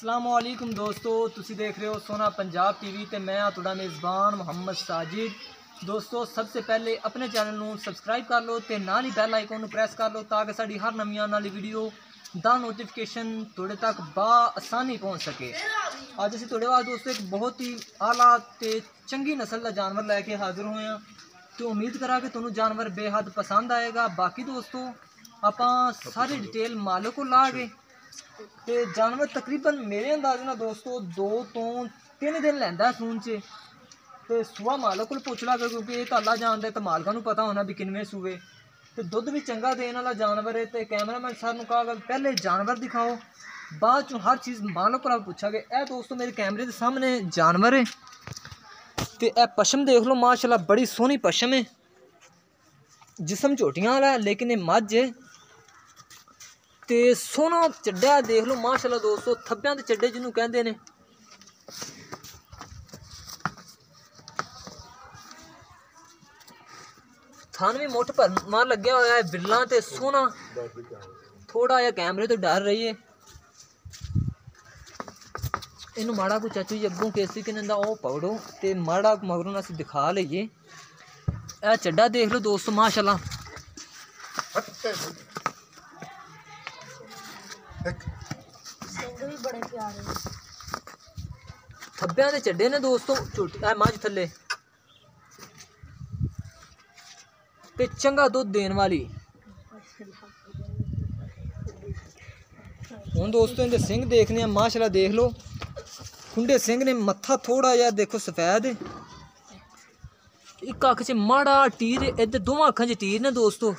अस्सलामुअलैकुम दोस्तों, तुसी देख रहे हो सोना पंजाब टीवी ते मैं तुहाडा मेज़बान मुहम्मद साजिद। दोस्तों सबसे पहले अपने चैनल नूं सबसक्राइब कर लो ते नाल ही बैल आइकन नूं प्रेस कर लो ताकि साडी हर नवीं आने वाली वीडियो दा नोटिफिकेशन तुहाडे तक आसानी पहुँच सके। अज असीं तुहाडे वास्ते दोस्तों एक बहुत ही आला ते चंगी नस्ल का जानवर लैके हाजिर होए हां ते उम्मीद करा कि तुहानूं जानवर बेहद पसंद आएगा। बाकी दोस्तों आपां सारी डिटेल मालिक को ला गए ते जानवर तकरीबन मेरे अंदाजे नाल दोस्तों 2 तो 3 दिन लैंदा सून च ते सूआ मालक को पुछ ला क्योंकि ये तो अल्लाह जानदा है तो मालकां नूं पता होना भी किनवे सूए ते दुध भी चंगा देने वाला जानवर है। तो कैमरामैन साहब नूं कहा पहले जानवर दिखाओ बाद चों हर चीज़ मालक कोला पुछा गए। ए दोस्तों मेरे कैमरे के सामने जानवर है ते ए पशम देख लो माशाल्लाह बड़ी सोहनी पशम है, जिसम झोटियां वाला लेकिन ये मझ है ते सोना चड्डा देख लो माशाल्लाह दोस्तों, थब्बियां दे चड्डे जिन्हों कहते हैं। थान भी मुठ पर मार लग्या होया है बिरला ते सोना थोड़ा या कैमरे तो डर रही है। इनू माड़ा को चाचू जी अगों केसी किने दा ओ पकड़ो ते माड़ा मगरों असीं दिखा लईए। ए चड्डा देख लो दोस्तों माशाल्लाह थब्बियां दे चड्डे ने दोस्तों, झोटी मझ थले ते चंगा दुध देने वाली। हुण दोस्तों इनके सिंह देखने माशाल्लाह देख लो, खुंडे सिंह ने, मत्था थोड़ा जिहा देखो सफेद, एक अख च माड़ा टीर, इधर दोवां अखां च टीर ने दोस्तों।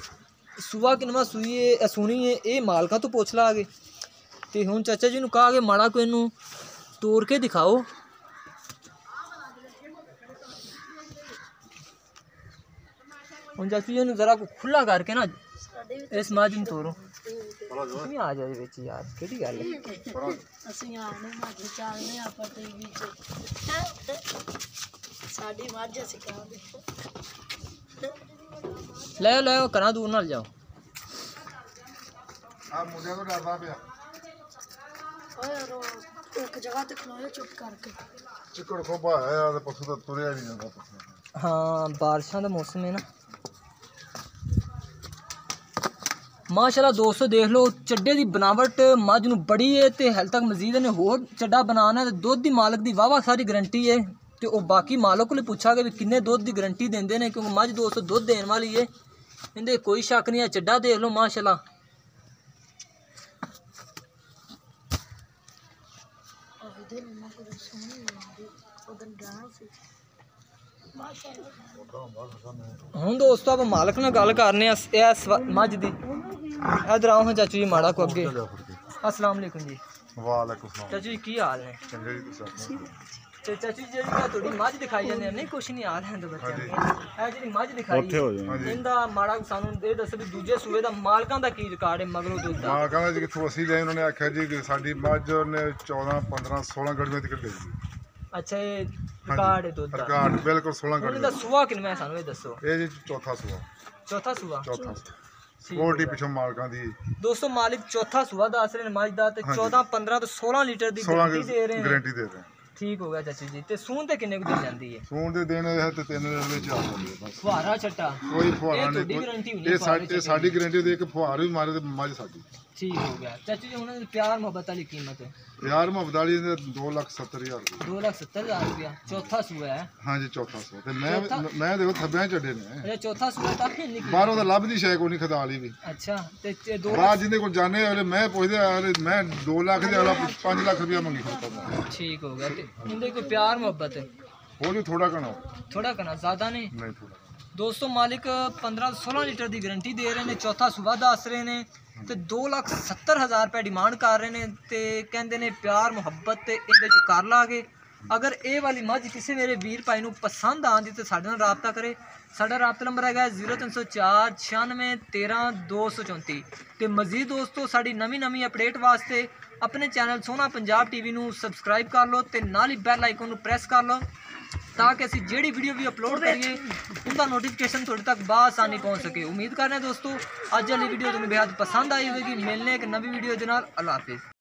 सूआ किनवा सूई सुनी है ये मालका तो पुछ ला गए ते हुण चाचा जी नूं कहा कि माड़ा को इनू तोड़ के दिखाओ। हुण चाचू जी जरा खुला करके ना इस मझ नूं तोड़ो। तुसीं आ जाओ विच यार, केड़ी गल है? ਅਸੀਂ ਆਣੇ ਮੱਝ ਚਾਲਨੇ ਆਪਾਂ ਟੀਵੀ 'ਚ ਸਾਡੀ ਮੱਝ ਅਸੀਂ ਕਾਂਦੇ ਲੈ ਕਰਾਂ ਦੂਰ ਨਾਲ ਜਾਓ। ਆ ਮੁੰਡਿਆਂ ਤੋਂ ਡਰਦਾ ਪਿਆ, ਓਏ ਰੋ ਇੱਕ ਜਗ੍ਹਾ ਤੇ ਖਲੋਏ ਚੁੱਪ ਕਰਕੇ। ਚਿੱਕੜ ਖੋਬਾ ਆਇਆ ਤੇ ਪਸ਼ੂ ਤਾਂ ਤੁਰਿਆ ਨਹੀਂ ਜਾਂਦਾ ਪਸ਼ੂ। हाँ बारिशों का मौसम है ना माशाल्लाह दोस्तों देख लो चड्डे की बनावट मझ नूं बड़ी है ते हाल तक मजीद ने होर चड्डा बनाना है। दुध की मालक की वाह सारी गारंटी है तो वह बाकी मालक को पूछा कि किन्ने दुध की गारंटी देंदे ने क्योंकि मझ दोस्तों दुध देने वाली है, इनके कोई शक नहीं है। चड्डा देख लो माशाल्लाह हूँ दोस्तों अब मालक नाल गल करने मझ दी। इधर आओ हाँ चाचू जी माड़ा को अगे। अस्सलाम वालेकुम जी। वालेकुम सलाम। चाचू जी की हाल है? चंगे जी तुसीं ते चाचू जी थोड़ी मझ दिखाई जाने नहीं कुछ नहीं हाल है बच्चे ए जी मझ दिखाई इंदा माड़ा सानू ये दस भी दूजे सूबे दा मालकां दा की रिकॉर्ड है मगरों दुध दा? मां कहंदा जी किथों असीं ले, उन्होंने आख्या जी कि साडी मझ ने 14 15 16 गड़ियां तक गई जी। अच्छा ये रिकॉर्ड है दुध दा? रिकॉर्ड बिल्कुल 16 उन्हें गड़ियां। दा सुआ किनवा है सानू ये दसो? ये जी चौथा सूआ। चौथा सुआ? चौथा ठीक कोटी हो पिछों मालकां दी दोस्तों मालिक चौथा सुआ दस रहे मझ दा ते 14 15 तो 16 लीटर दी 16 गारंटी दे रहे हैं। गारंटी दे रहे हैं। ठीक हो गया चाची जी। ते सून ते किन्ने को दी जांदी है? सून दे देने है ते 3 दिन विच आ जांदी है बस। फुहारा छट्टा कोई फुहारा ये नहीं, तुहाडी गारंटी होनी ये फुहारे छट्टे साडी दी। गारंटी दे के फुहार भी मारे ते मझ साडी। ठीक हो गया चाचू जी। हुण प्यार मोहब्बत वाली कीमत है यार मुहब्बत वाली 2,70,000 रुपये। 2,70,000 रुपया चौथा सूआ है। हाँ जी चौथा सूआ ते चौथा? मैं देखो थब्बियां चढ़े ने अच्छा चौथा सूआ तक नहीं निकली? बाहरों दा लभदी शै कोई नहीं खदाली भी। अच्छा ते 2 बाहर जिंदे को जाने वाले मैं पुछदे वाले मैं 2 लाख दे वाला 5 लाख रुपया मंगी खाता। ठीक हो गया ते इनदे कोई प्यार मोहब्बत है? हो जी थोड़ा कना थोड़ा करना ज़्यादा नहीं थोड़ा। दोस्तों मालिक 15-16 लीटर की गारंटी दे रहे हैं, चौथा सूबा दस रहे हैं तो 2,70,000 रुपये डिमांड कर रहे हैं तो कहते हैं प्यार मुहब्बत ते इहदे च कर लागे। अगर ये वाली मझ किसी मेरे वीर भाई नूं पसंद आंदी तो साडे नाल राबता करे। साडा राबता नंबर है 0304 96 13 234 ते मजीद दोस्तों साडी नवीं अपडेट वास्ते अपने चैनल सोना पंजाब टीवी नूं सबसक्राइब कर लो ते नाल ही बैल आइकन नूं प्रेस कर लो ताकि असी जेड़ी वीडियो भी अपलोड करिए उनका नोटिफिकेशन थोड़े तक बासानी पहुँच सके। उम्मीद कर रहे हैं दोस्तों अज वाली वीडियो तुम्हें बेहद पसंद आई होगी। मिलने एक नवी वीडियो के नाल। अल्लाह हाफिज़।